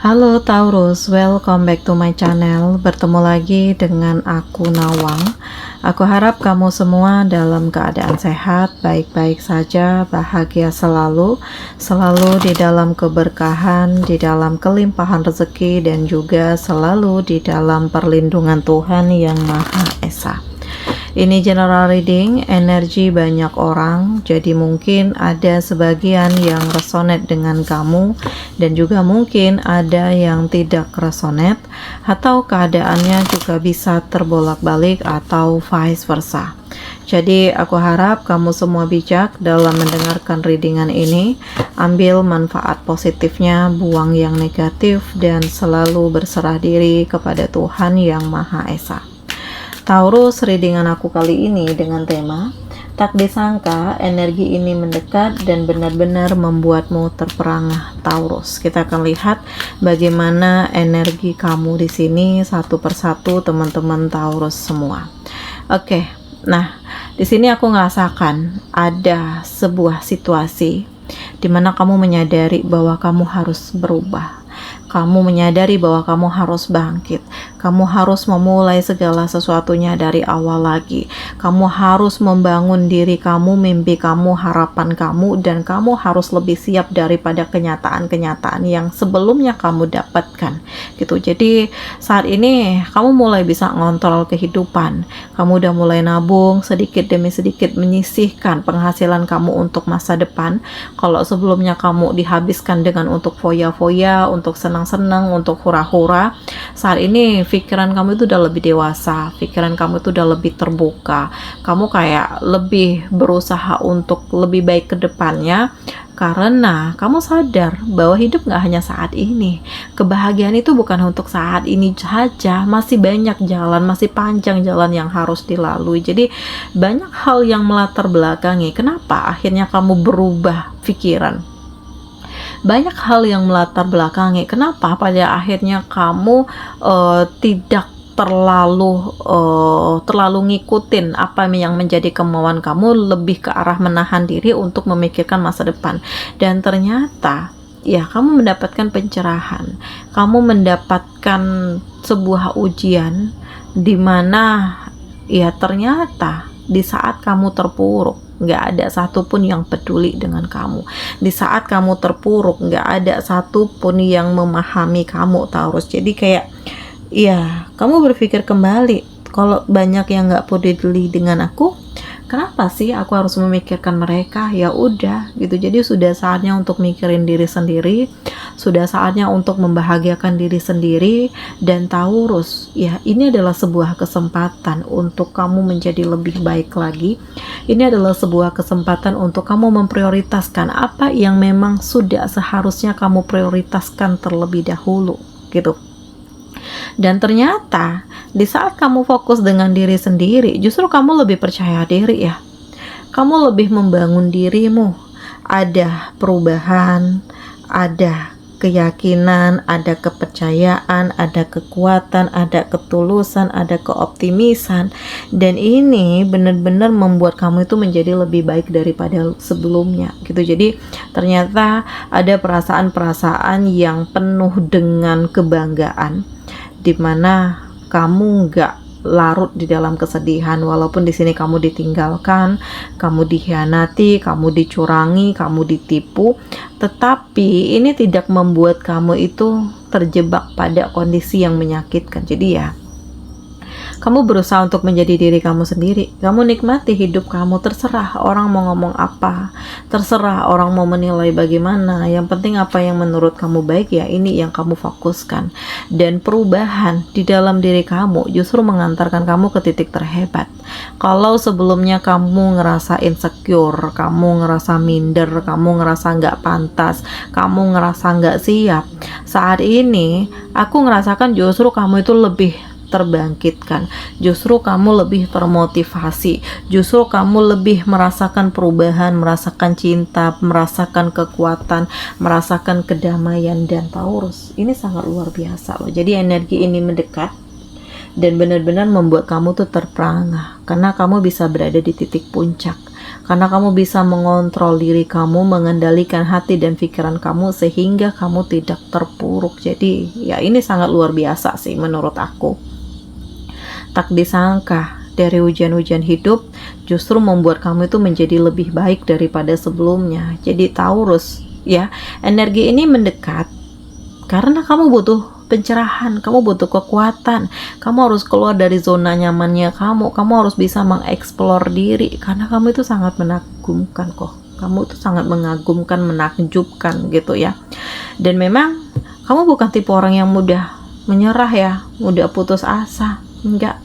Halo Taurus, welcome back to my channel. Bertemu lagi dengan aku Nawang. Aku harap kamu semua dalam keadaan sehat, baik-baik saja, bahagia selalu, selalu di dalam keberkahan, di dalam kelimpahan rezeki, dan juga selalu di dalam perlindungan Tuhan Yang Maha Esa. Ini general reading, energi banyak orang, jadi mungkin ada sebagian yang resonate dengan kamu dan juga mungkin ada yang tidak resonate, atau keadaannya juga bisa terbolak-balik atau vice versa. Jadi aku harap kamu semua bijak dalam mendengarkan readingan ini, ambil manfaat positifnya, buang yang negatif, dan selalu berserah diri kepada Tuhan Yang Maha Esa. Taurus, readingan aku kali ini dengan tema tak disangka energi ini mendekat dan benar-benar membuatmu terperangah. Taurus, kita akan lihat bagaimana energi kamu di sini satu persatu, teman-teman Taurus semua. Oke, nah di sini aku ngerasakan ada sebuah situasi di mana kamu menyadari bahwa kamu harus berubah. Kamu menyadari bahwa kamu harus bangkit. Kamu harus memulai segala sesuatunya dari awal lagi. Kamu harus membangun diri kamu, mimpi kamu, harapan kamu, dan kamu harus lebih siap daripada kenyataan-kenyataan yang sebelumnya kamu dapatkan. Gitu. Jadi saat ini kamu mulai bisa ngontrol kehidupan. Kamu udah mulai nabung sedikit demi sedikit, menyisihkan penghasilan kamu untuk masa depan. Kalau sebelumnya kamu dihabiskan dengan untuk foya-foya, untuk senang-senang, untuk hura-hura, saat ini pikiran kamu itu udah lebih dewasa, pikiran kamu itu udah lebih terbuka, kamu kayak lebih berusaha untuk lebih baik ke depannya, karena kamu sadar bahwa hidup gak hanya saat ini. Kebahagiaan itu bukan untuk saat ini saja, masih banyak jalan, masih panjang jalan yang harus dilalui. Jadi banyak hal yang melatar belakangi kenapa akhirnya kamu berubah pikiran. Banyak hal yang melatar belakangi kenapa pada akhirnya kamu tidak terlalu ngikutin apa yang menjadi kemauan kamu, lebih ke arah menahan diri untuk memikirkan masa depan. Dan ternyata ya kamu mendapatkan pencerahan, kamu mendapatkan sebuah ujian di mana ya ternyata di saat kamu terpuruk nggak ada satupun yang peduli dengan kamu. Di saat kamu terpuruk nggak ada satupun yang memahami kamu, Taurus. Jadi kayak ya kamu berpikir kembali, kalau banyak yang nggak peduli dengan aku, kenapa sih aku harus memikirkan mereka? Ya udah gitu. Jadi sudah saatnya untuk mikirin diri sendiri, sudah saatnya untuk membahagiakan diri sendiri. Dan Taurus, ya ini adalah sebuah kesempatan untuk kamu menjadi lebih baik lagi. Ini adalah sebuah kesempatan untuk kamu memprioritaskan apa yang memang sudah seharusnya kamu prioritaskan terlebih dahulu gitu. Dan ternyata di saat kamu fokus dengan diri sendiri, justru kamu lebih percaya diri ya. Kamu lebih membangun dirimu. Ada perubahan, ada keyakinan, ada kepercayaan, ada kekuatan, ada ketulusan, ada keoptimisan. Dan ini benar-benar membuat kamu itu menjadi lebih baik daripada sebelumnya gitu. Jadi ternyata ada perasaan-perasaan yang penuh dengan kebanggaan, dimana kamu nggak larut di dalam kesedihan, walaupun di sini kamu ditinggalkan, kamu dikhianati, kamu dicurangi, kamu ditipu, tetapi ini tidak membuat kamu itu terjebak pada kondisi yang menyakitkan. Jadi ya kamu berusaha untuk menjadi diri kamu sendiri. Kamu nikmati hidup kamu, terserah orang mau ngomong apa, terserah orang mau menilai bagaimana. Yang penting apa yang menurut kamu baik, ya ini yang kamu fokuskan. Dan perubahan di dalam diri kamu justru mengantarkan kamu ke titik terhebat. Kalau sebelumnya kamu ngerasa insecure, kamu ngerasa minder, kamu ngerasa nggak pantas, kamu ngerasa nggak siap, saat ini aku ngerasakan justru kamu itu lebih terbangkitkan, justru kamu lebih termotivasi, justru kamu lebih merasakan perubahan, merasakan cinta, merasakan kekuatan, merasakan kedamaian. Dan Taurus, ini sangat luar biasa loh. Jadi energi ini mendekat dan benar-benar membuat kamu tuh terperangah, karena kamu bisa berada di titik puncak, karena kamu bisa mengontrol diri kamu, mengendalikan hati dan pikiran kamu sehingga kamu tidak terpuruk. Jadi ya ini sangat luar biasa sih menurut aku. Tak disangka dari ujian-ujian hidup justru membuat kamu itu menjadi lebih baik daripada sebelumnya. Jadi Taurus, ya, energi ini mendekat karena kamu butuh pencerahan, kamu butuh kekuatan, kamu harus keluar dari zona nyamannya kamu harus bisa mengeksplor diri, karena kamu itu sangat mengagumkan kok, kamu itu sangat mengagumkan, menakjubkan gitu ya. Dan memang kamu bukan tipe orang yang mudah menyerah ya, mudah putus asa, enggak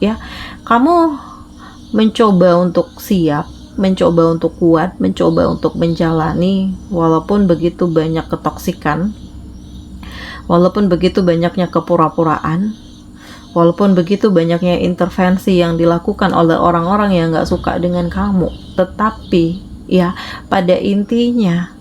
ya. Kamu mencoba untuk siap, mencoba untuk kuat, mencoba untuk menjalani walaupun begitu banyak ketoksikan, walaupun begitu banyaknya kepura-puraan, walaupun begitu banyaknya intervensi yang dilakukan oleh orang-orang yang gak suka dengan kamu, tetapi ya pada intinya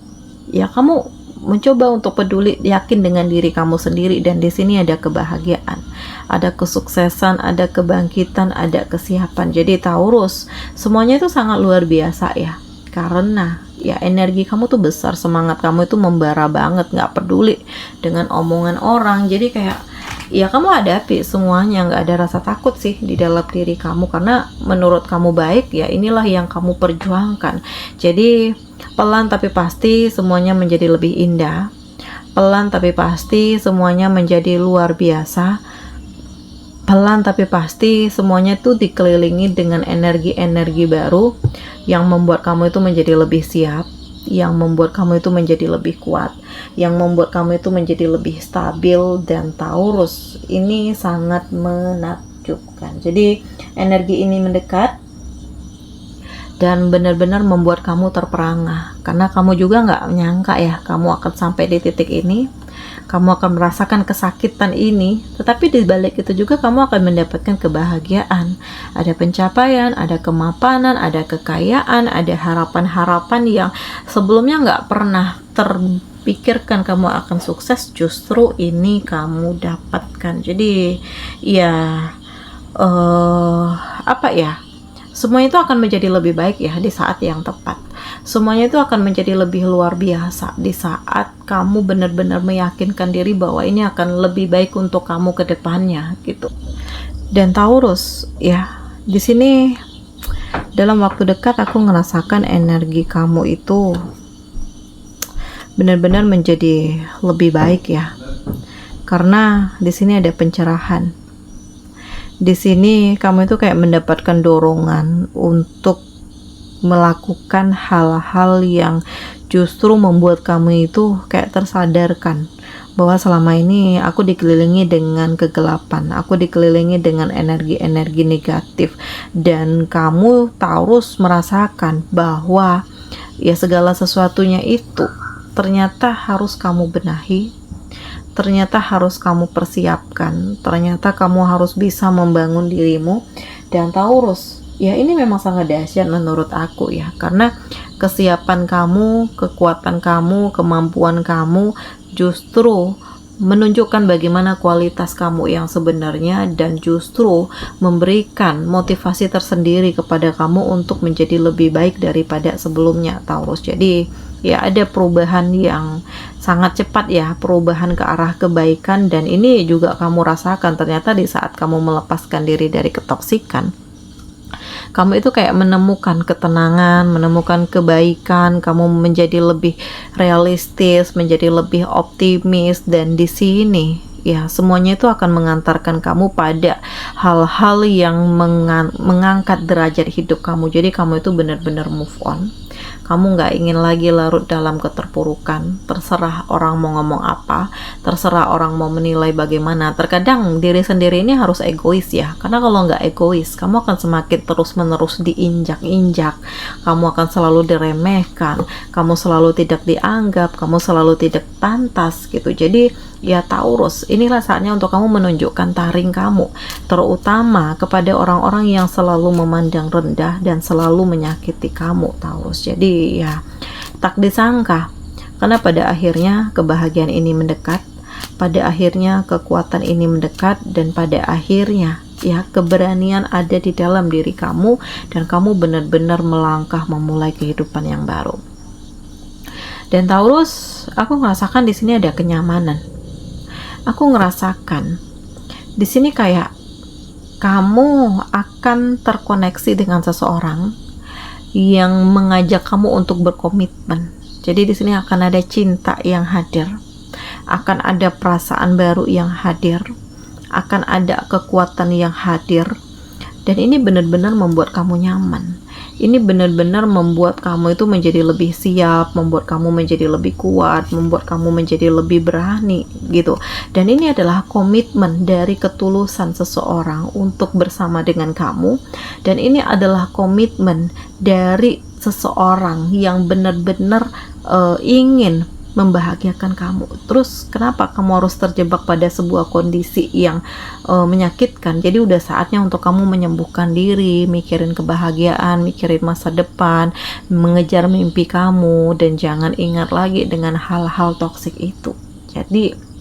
ya kamu mencoba untuk peduli, yakin dengan diri kamu sendiri, dan di sini ada kebahagiaan, ada kesuksesan, ada kebangkitan, ada kesiapan. Jadi Taurus, semuanya itu sangat luar biasa ya, karena ya energi kamu tuh besar, semangat kamu itu membara banget, nggak peduli dengan omongan orang. Jadi kayak ya kamu hadapi semuanya, nggak ada rasa takut sih di dalam diri kamu, karena menurut kamu baik, ya inilah yang kamu perjuangkan. Jadi pelan tapi pasti semuanya menjadi lebih indah, pelan tapi pasti semuanya menjadi luar biasa, pelan tapi pasti semuanya tuh dikelilingi dengan energi-energi baru yang membuat kamu itu menjadi lebih siap, yang membuat kamu itu menjadi lebih kuat, yang membuat kamu itu menjadi lebih stabil. Dan Taurus ini sangat menakjubkan. Jadi energi ini mendekat dan benar-benar membuat kamu terperangah, karena kamu juga nggak menyangka ya kamu akan sampai di titik ini, kamu akan merasakan kesakitan ini, tetapi di balik itu juga kamu akan mendapatkan kebahagiaan, ada pencapaian, ada kemapanan, ada kekayaan, ada harapan-harapan yang sebelumnya nggak pernah terpikirkan kamu akan sukses, justru ini kamu dapatkan. Jadi ya apa ya, semua itu akan menjadi lebih baik ya di saat yang tepat. Semuanya itu akan menjadi lebih luar biasa di saat kamu benar-benar meyakinkan diri bahwa ini akan lebih baik untuk kamu ke depannya gitu. Dan Taurus, ya, di sini dalam waktu dekat aku ngerasakan energi kamu itu benar-benar menjadi lebih baik ya. Karena di sini ada pencerahan. Di sini kamu itu kayak mendapatkan dorongan untuk melakukan hal-hal yang justru membuat kamu itu kayak tersadarkan bahwa selama ini aku dikelilingi dengan kegelapan, aku dikelilingi dengan energi-energi negatif, dan kamu Taurus merasakan bahwa ya segala sesuatunya itu ternyata harus kamu benahi, ternyata harus kamu persiapkan, ternyata kamu harus bisa membangun dirimu. Dan Taurus, ya ini memang sangat dahsyat menurut aku ya, karena kesiapan kamu, kekuatan kamu, kemampuan kamu justru menunjukkan bagaimana kualitas kamu yang sebenarnya, dan justru memberikan motivasi tersendiri kepada kamu untuk menjadi lebih baik daripada sebelumnya Taurus. Jadi ya ada perubahan yang sangat cepat ya, perubahan ke arah kebaikan, dan ini juga kamu rasakan ternyata di saat kamu melepaskan diri dari ketoksikan. Kamu itu kayak menemukan ketenangan, menemukan kebaikan, kamu menjadi lebih realistis, menjadi lebih optimis, dan di sini ya semuanya itu akan mengantarkan kamu pada hal-hal yang mengangkat derajat hidup kamu. Jadi kamu itu benar-benar move on. Kamu nggak ingin lagi larut dalam keterpurukan, terserah orang mau ngomong apa, terserah orang mau menilai bagaimana. Terkadang diri sendiri ini harus egois ya, karena kalau nggak egois, kamu akan semakin terus-menerus diinjak-injak, kamu akan selalu diremehkan, kamu selalu tidak dianggap, kamu selalu tidak pantas gitu. Jadi ya Taurus, inilah saatnya untuk kamu menunjukkan taring kamu, terutama kepada orang-orang yang selalu memandang rendah dan selalu menyakiti kamu Taurus. Jadi ya tak disangka, karena pada akhirnya kebahagiaan ini mendekat, pada akhirnya kekuatan ini mendekat, dan pada akhirnya ya keberanian ada di dalam diri kamu, dan kamu benar-benar melangkah memulai kehidupan yang baru. Dan Taurus, aku ngerasakan di sini ada kenyamanan. Aku ngerasakan di sini kayak kamu akan terkoneksi dengan seseorang yang mengajak kamu untuk berkomitmen. Jadi di sini akan ada cinta yang hadir, akan ada perasaan baru yang hadir, akan ada kekuatan yang hadir, dan ini benar-benar membuat kamu nyaman. Ini benar-benar membuat kamu itu menjadi lebih siap, membuat kamu menjadi lebih kuat, membuat kamu menjadi lebih berani gitu. Dan ini adalah komitmen dari ketulusan seseorang untuk bersama dengan kamu, dan ini adalah komitmen dari seseorang yang benar-benar ingin membahagiakan kamu. Terus kenapa kamu harus terjebak pada sebuah kondisi yang menyakitkan? Jadi udah saatnya untuk kamu menyembuhkan diri, mikirin kebahagiaan, mikirin masa depan, mengejar mimpi kamu, dan jangan ingat lagi dengan hal-hal toksik itu. Jadi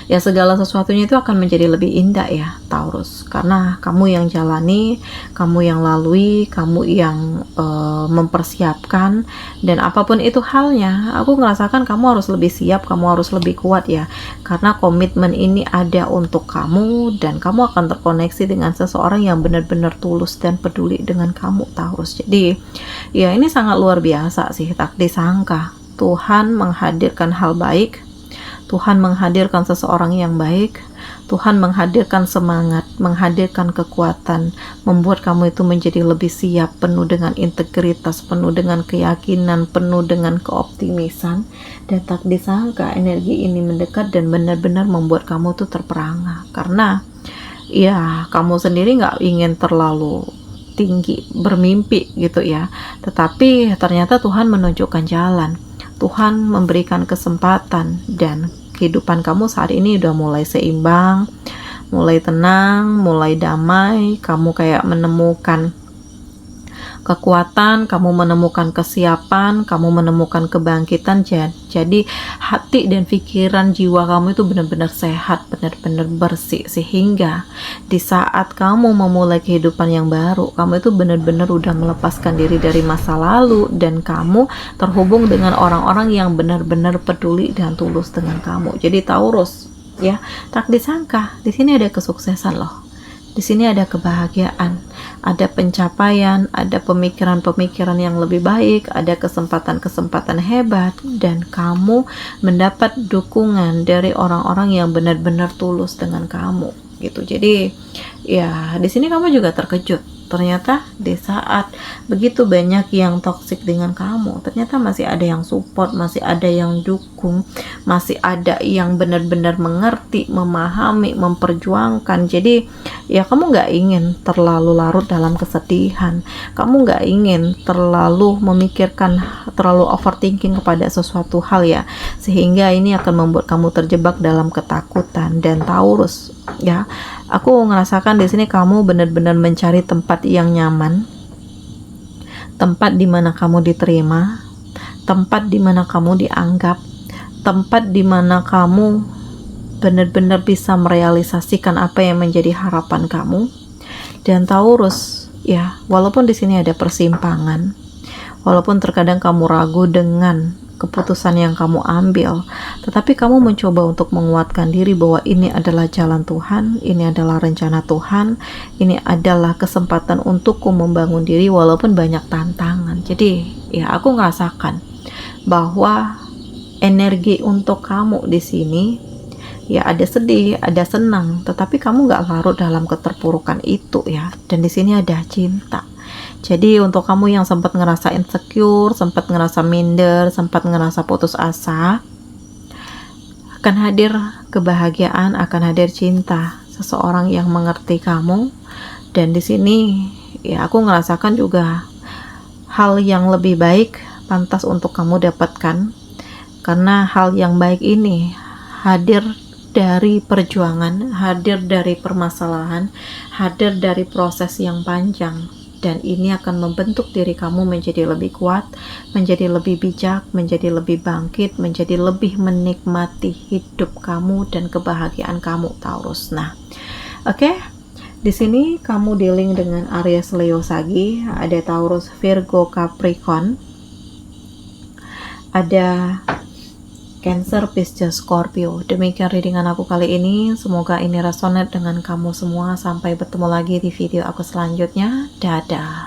ya segala sesuatunya itu akan menjadi lebih indah ya Taurus, karena kamu yang jalani, kamu yang lalui, kamu yang mempersiapkan, dan apapun itu halnya, aku ngerasakan kamu harus lebih siap, kamu harus lebih kuat ya, karena komitmen ini ada untuk kamu, dan kamu akan terkoneksi dengan seseorang yang benar-benar tulus dan peduli dengan kamu Taurus. Jadi ya ini sangat luar biasa sih, tak disangka Tuhan menghadirkan hal baik, Tuhan menghadirkan seseorang yang baik, Tuhan menghadirkan semangat, menghadirkan kekuatan, membuat kamu itu menjadi lebih siap, penuh dengan integritas, penuh dengan keyakinan, penuh dengan keoptimisan, dan tak disangka energi ini mendekat dan benar-benar membuat kamu tuh terperangah, karena ya kamu sendiri nggak ingin terlalu tinggi bermimpi gitu ya, tetapi ternyata Tuhan menunjukkan jalan, Tuhan memberikan kesempatan, dan kehidupan kamu saat ini udah mulai seimbang, mulai tenang, mulai damai, kamu kayak menemukan kekuatan, kamu menemukan kesiapan, kamu menemukan kebangkitan. Jadi hati dan pikiran jiwa kamu itu benar-benar sehat, benar-benar bersih, sehingga di saat kamu memulai kehidupan yang baru, kamu itu benar-benar udah melepaskan diri dari masa lalu, dan kamu terhubung dengan orang-orang yang benar-benar peduli dan tulus dengan kamu. Jadi Taurus ya, tak disangka di sini ada kesuksesan loh. Di sini ada kebahagiaan, ada pencapaian, ada pemikiran-pemikiran yang lebih baik, ada kesempatan-kesempatan hebat, dan kamu mendapat dukungan dari orang-orang yang benar-benar tulus dengan kamu gitu. Jadi ya di sini kamu juga terkejut. Ternyata di saat begitu banyak yang toksik dengan kamu, ternyata masih ada yang support, masih ada yang dukung, masih ada yang benar-benar mengerti, memahami, memperjuangkan. Jadi ya kamu nggak ingin terlalu larut dalam kesedihan, kamu nggak ingin terlalu memikirkan, terlalu overthinking kepada sesuatu hal ya, sehingga ini akan membuat kamu terjebak dalam ketakutan. Dan Taurus ya, aku ngerasakan di sini kamu benar-benar mencari tempat yang nyaman, tempat di mana kamu diterima, tempat di mana kamu dianggap, tempat di mana kamu benar-benar bisa merealisasikan apa yang menjadi harapan kamu. Dan Taurus ya, walaupun di sini ada persimpangan, walaupun terkadang kamu ragu dengan keputusan yang kamu ambil, tetapi kamu mencoba untuk menguatkan diri bahwa ini adalah jalan Tuhan, ini adalah rencana Tuhan, ini adalah kesempatan untukku membangun diri walaupun banyak tantangan. Jadi ya aku ngerasakan bahwa energi untuk kamu di sini ya ada sedih, ada senang, tetapi kamu nggak larut dalam keterpurukan itu ya. Dan di sini ada cinta. Jadi untuk kamu yang sempat ngerasa insecure, sempat ngerasa minder, sempat ngerasa putus asa, akan hadir kebahagiaan, akan hadir cinta, seseorang yang mengerti kamu. Dan di sini ya aku ngerasakan juga hal yang lebih baik pantas untuk kamu dapatkan, karena hal yang baik ini hadir dari perjuangan, hadir dari permasalahan, hadir dari proses yang panjang. dan ini akan membentuk diri kamu menjadi lebih kuat, menjadi lebih bijak, menjadi lebih bangkit, menjadi lebih menikmati hidup kamu dan kebahagiaan kamu, Taurus. Nah, oke. Di sini kamu dealing dengan Aries, Leo, Sagi, ada Taurus, Virgo, Capricorn, ada Cancer, Pisces, Scorpio. Demikian readingan aku kali ini. Semoga ini resonate dengan kamu semua. Sampai bertemu lagi di video aku selanjutnya. Dadah.